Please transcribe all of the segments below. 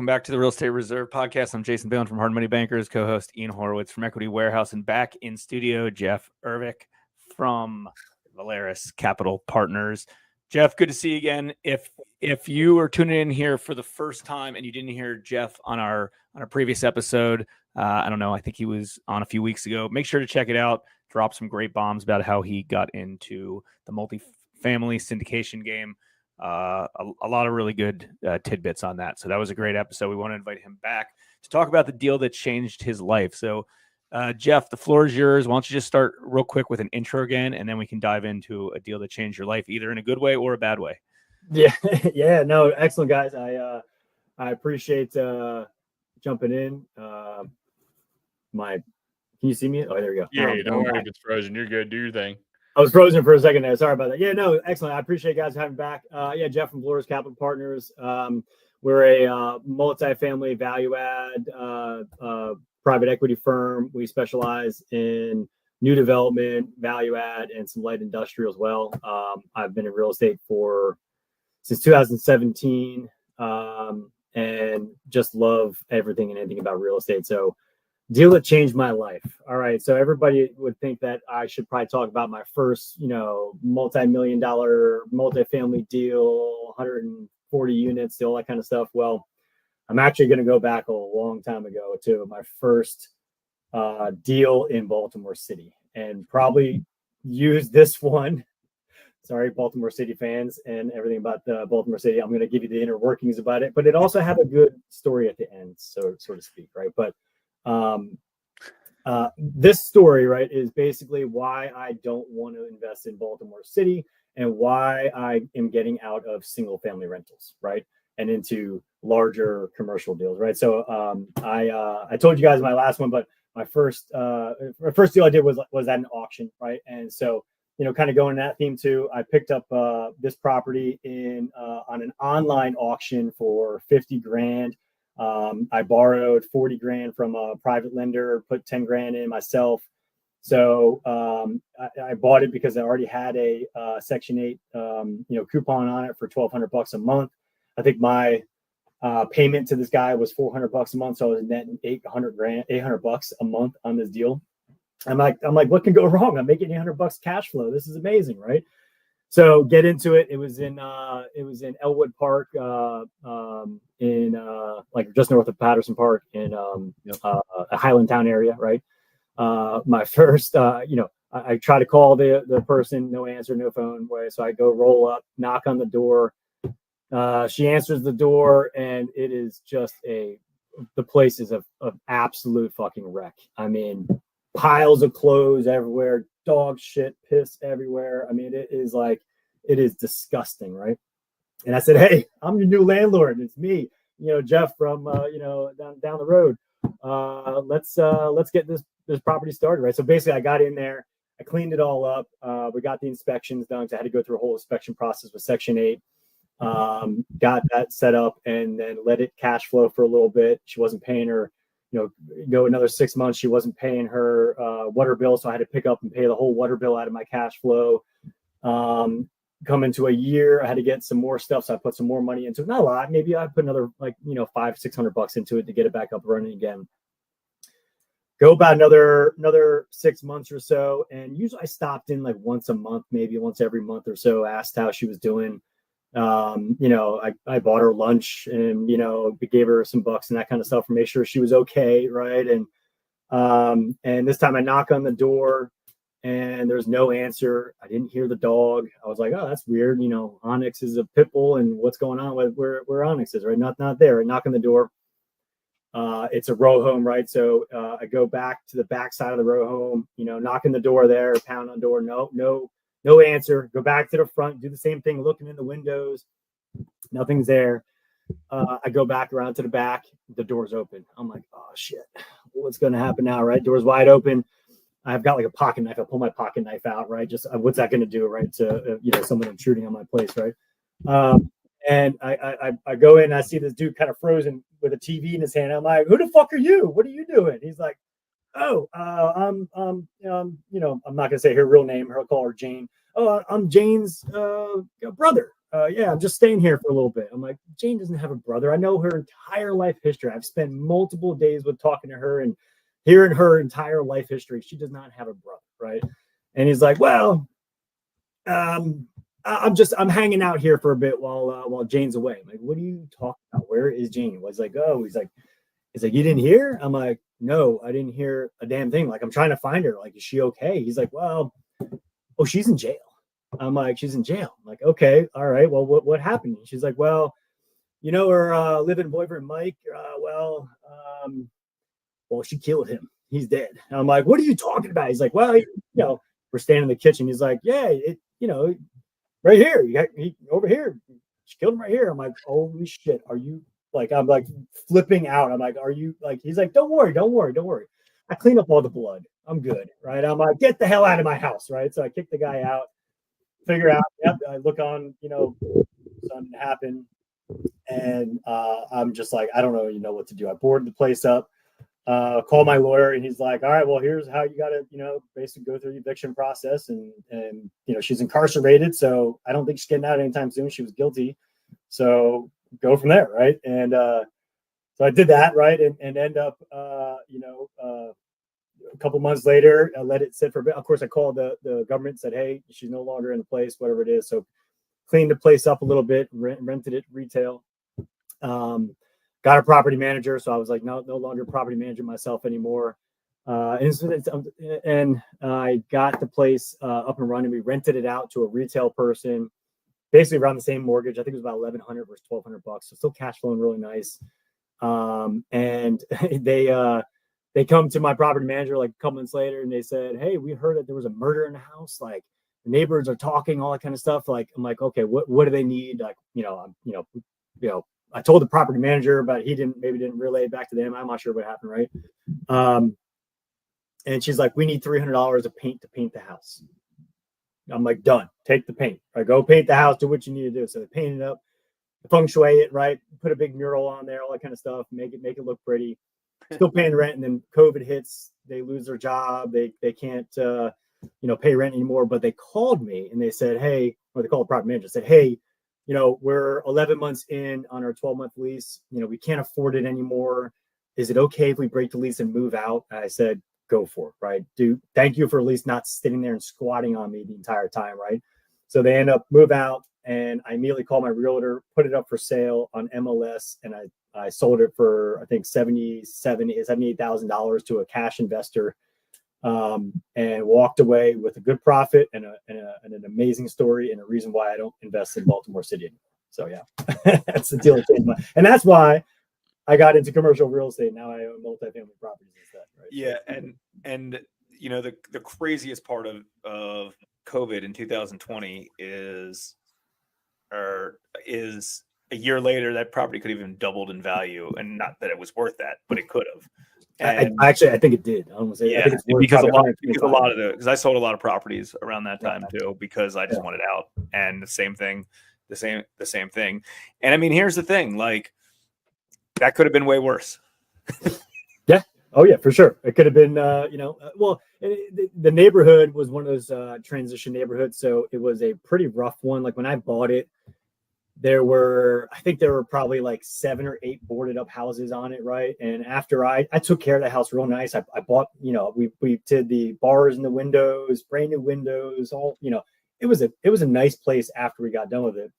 Welcome back to the Real Estate Reserve Podcast. I'm Jason Balen from Hard Money Bankers, co-host Ian Horowitz from Equity Warehouse, and back in studio, Jeff Ervick from Valaris Capital Partners. Jeff, good to see you again. If you are tuning in here for the first time and you didn't hear Jeff on our previous episode, I don't know, I think he was on a few weeks ago. Make sure to check it out. Drop some great bombs about how he got into the multifamily syndication game. A lot of really good tidbits on that. So that was a great episode. We want to invite him back to talk about the deal that changed his life. So Jeff, the floor is yours. Why don't you just start real quick with an intro again, and then we can dive into a deal that changed your life, either in a good way or a bad way. Yeah, no, excellent, guys. I appreciate jumping in. Can you see me? Oh, there we go. Yeah, don't worry if it's frozen. You're good. Do your thing. I was frozen for a second there. Sorry about that. Yeah, no, excellent. I appreciate you guys having me back. Jeff from Valaris Capital Partners. We're a multifamily value add private equity firm. We specialize in new development, value add, and some light industrial as well. I've been in real estate since 2017 and just love everything and anything about real estate. So deal that changed my life. All right. So everybody would think that I should probably talk about my first, multi-million-dollar multifamily deal, 140 units, all that kind of stuff. Well, I'm actually going to go back a long time ago to my first deal in Baltimore City, and probably use this one. Sorry, Baltimore City fans and everything about the Baltimore City. I'm going to give you the inner workings about it, but it also had a good story at the end, so to speak, right? But this story, right, is basically why I don't want to invest in Baltimore City and why I am getting out of single family rentals, right, and into larger commercial deals, right? So I told you guys my last one, but my first deal I did was at an auction, right? And so, kind of going that theme too, I picked up this property on an online auction for $50,000. I borrowed $40,000 from a private lender, put $10,000 in myself. So I bought it because I already had a Section 8, coupon on it for $1,200 a month. I think my payment to this guy was $400 a month, so I was netting $800 a month on this deal. I'm like, what can go wrong? I'm making $800 cash flow. This is amazing, right? So get into it. It was in Elwood Park, in just north of Patterson Park in a Highland Town area, right? My first, I try to call the person, no answer, no phone way. So I go roll up, knock on the door. She answers the door, and it is just the place is of absolute fucking wreck. I mean, piles of clothes everywhere, dog shit, piss everywhere. I mean, it is disgusting, right? And I said, hey, I'm your new landlord. It's me, Jeff from down the road. Let's get this property started, right? So basically, I got in there, I cleaned it all up. We got the inspections done, so I had to go through a whole inspection process with Section 8. Got that set up, and then let it cash flow for a little bit. She wasn't paying her. Go another 6 months, she wasn't paying her water bill, so I had to pick up and pay the whole water bill out of my cash flow. Come into a year, I had to get some more stuff, so I put some more money into it. Not a lot, maybe I put another $500-$600 into it to get it back up running again. Go about another 6 months or so, and usually I stopped in like once a month, maybe once every month or so, asked how she was doing. I bought her lunch and, gave her some bucks and that kind of stuff to make sure she was okay. Right. And this time I knock on the door and there's no answer. I didn't hear the dog. I was like, oh, that's weird. Onyx is a pit bull, and what's going on with where Onyx is, right? Not there. I knock on the door. It's a row home, right? So I go back to the back side of the row home, knock on the door there, pound on the door. No answer. Go back to the front, do the same thing, looking in the windows. Nothing's there. I go back around to the back. The door's open. I'm like, oh, shit. What's going to happen now, right? Door's wide open. I've got like a pocket knife. I pull my pocket knife out, right? Just what's that going to do, right? To, someone intruding on my place, right? And I go in, and I see this dude kind of frozen with a TV in his hand. I'm like, who the fuck are you? What are you doing? He's like, oh, I'm not gonna say her real name. I'll call her Jane. Oh, I'm Jane's brother. yeah, I'm just staying here for a little bit. I'm like, Jane doesn't have a brother. I know her entire life history. I've spent multiple days with talking to her and hearing her entire life history. She does not have a brother, right? And he's like, well, I'm hanging out here for a bit while Jane's away. I'm like, what are you talking about? Where is Jane? Was like, oh, he's like, you didn't hear? I'm like, no, I didn't hear a damn thing. Like, I'm trying to find her. Like, is she okay? He's like, well, oh, she's in jail. I'm like, she's in jail. I'm like, okay, all right. Well, what happened? She's like, well, you know, her living boyfriend Mike. Well, she killed him. He's dead. And I'm like, what are you talking about? He's like, well, we're standing in the kitchen. He's like, yeah, right here. He over here. She killed him right here. I'm like, holy shit. Are you like? I'm like flipping out. I'm like, are you like? He's like, don't worry. I clean up all the blood. I'm good, right? I'm like, get the hell out of my house, right? So I kick the guy out. Figure out. Yep. I look on. Something happened, and I'm just like, I don't know, what to do. I boarded the place up. Call my lawyer, and he's like, all right, well, here's how you got to, basically go through the eviction process. And she's incarcerated, so I don't think she's getting out anytime soon. She was guilty. So go from there. Right. And so I did that. Right. And end up, a couple months later, I let it sit for a bit. Of course, I called the government, said, hey, she's no longer in the place, whatever it is. So cleaned the place up a little bit, rented it retail. Got a property manager, so I was like, no longer property managing myself anymore. And I got the place up and running. We rented it out to a retail person, basically around the same mortgage. I think it was about $1,100 versus $1,200. So still cash flowing really nice. And they come to my property manager like a couple months later, and they said, hey, we heard that there was a murder in the house. Like the neighbors are talking, all that kind of stuff. Like I'm like, okay, what do they need? Like I told the property manager, but he didn't relay it back to them. I'm not sure what happened, right? And she's like, we need $300 of paint to paint the house. I'm like, done. Take the paint. Right, go paint the house. Do what you need to do. So they painted it up, feng shui it, right? Put a big mural on there, all that kind of stuff. Make it look pretty. Still paying rent, and then COVID hits. They lose their job. They can't pay rent anymore. But they called me and they said, hey, or they called the property manager, said, hey, we're 11 months in on our 12-month lease. We can't afford it anymore. Is it okay if we break the lease and move out? And I said, go for it, right? Dude, thank you for at least not sitting there and squatting on me the entire time, right? So they end up move out, and I immediately called my realtor, put it up for sale on MLS, and I sold it for, I think, $78,000 to a cash investor, and walked away with a good profit and an amazing story, and a reason why I don't invest in Baltimore City anymore. So yeah, that's the deal. And that's why I got into commercial real estate. Now I own multifamily properties instead. Right? Yeah, and the craziest part of COVID in 2020 is a year later that property could have even doubled in value, and not that it was worth that, but it could have. I think it did. I almost say, yeah, I think it's worth because I sold a lot of properties around that time too, because I just wanted out. And the same thing. And I mean, here's the thing, like that could have been way worse. Yeah. Oh yeah, for sure. It could have been, the neighborhood was one of those transition neighborhoods. So it was a pretty rough one. Like when I bought it, there were probably like 7 or 8 boarded up houses on it. Right. And after I took care of the house real nice, I bought, we did the bars in the windows, brand new windows, all, it was a nice place after we got done with it.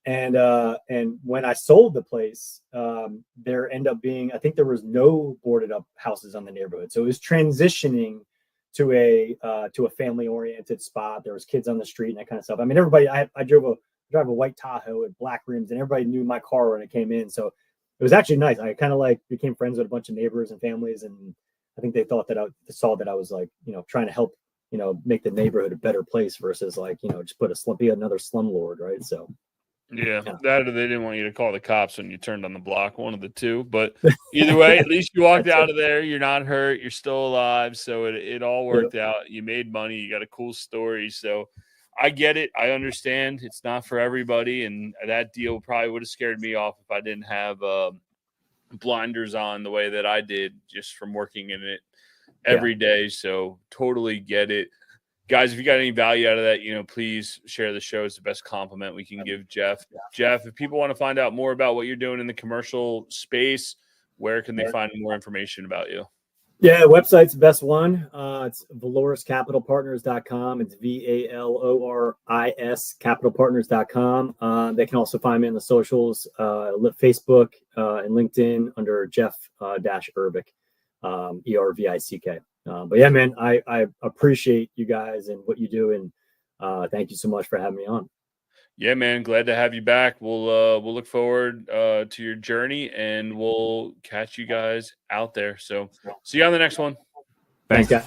And when I sold the place, there ended up being, I think there was no boarded up houses on the neighborhood. So it was transitioning to a family oriented spot. There was kids on the street and that kind of stuff. I mean, everybody, I drive a white Tahoe with black rims, and everybody knew my car when it came in. So it was actually nice. I kind of like became friends with a bunch of neighbors and families. And I think they thought that I saw that I was like, trying to help, make the neighborhood a better place versus like, just be another slumlord. Right. So. Yeah, that or they didn't want you to call the cops when you turned on the block, one of the two. But either way, at least you walked out of there. You're not hurt. You're still alive. So it all worked out. You made money. You got a cool story. So I get it. I understand. It's not for everybody. And that deal probably would have scared me off if I didn't have blinders on the way that I did just from working in it every day. So totally get it. guys, if you got any value out of that, please share the show. It's the best compliment we can give Jeff. Jeff, if people want to find out more about what you're doing in the commercial space, where can they find more information about you? Yeah, website's the best one. It's valoriscapitalpartners.com. It's VALORIS capitalpartners.com. They can also find me on the socials, Facebook and LinkedIn under Jeff Ervick, ERVICK. But yeah, man, I appreciate you guys and what you do, and thank you so much for having me on. Yeah, man, glad to have you back. We'll look forward to your journey, and we'll catch you guys out there. So see you on the next one. Thanks, guys.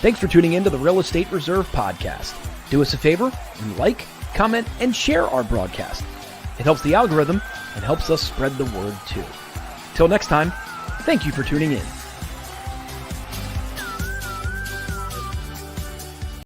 Thanks for tuning in to the Real Estate Reserve podcast. Do us a favor and like, comment, and share our broadcast. It helps the algorithm and helps us spread the word too. Till next time, thank you for tuning in.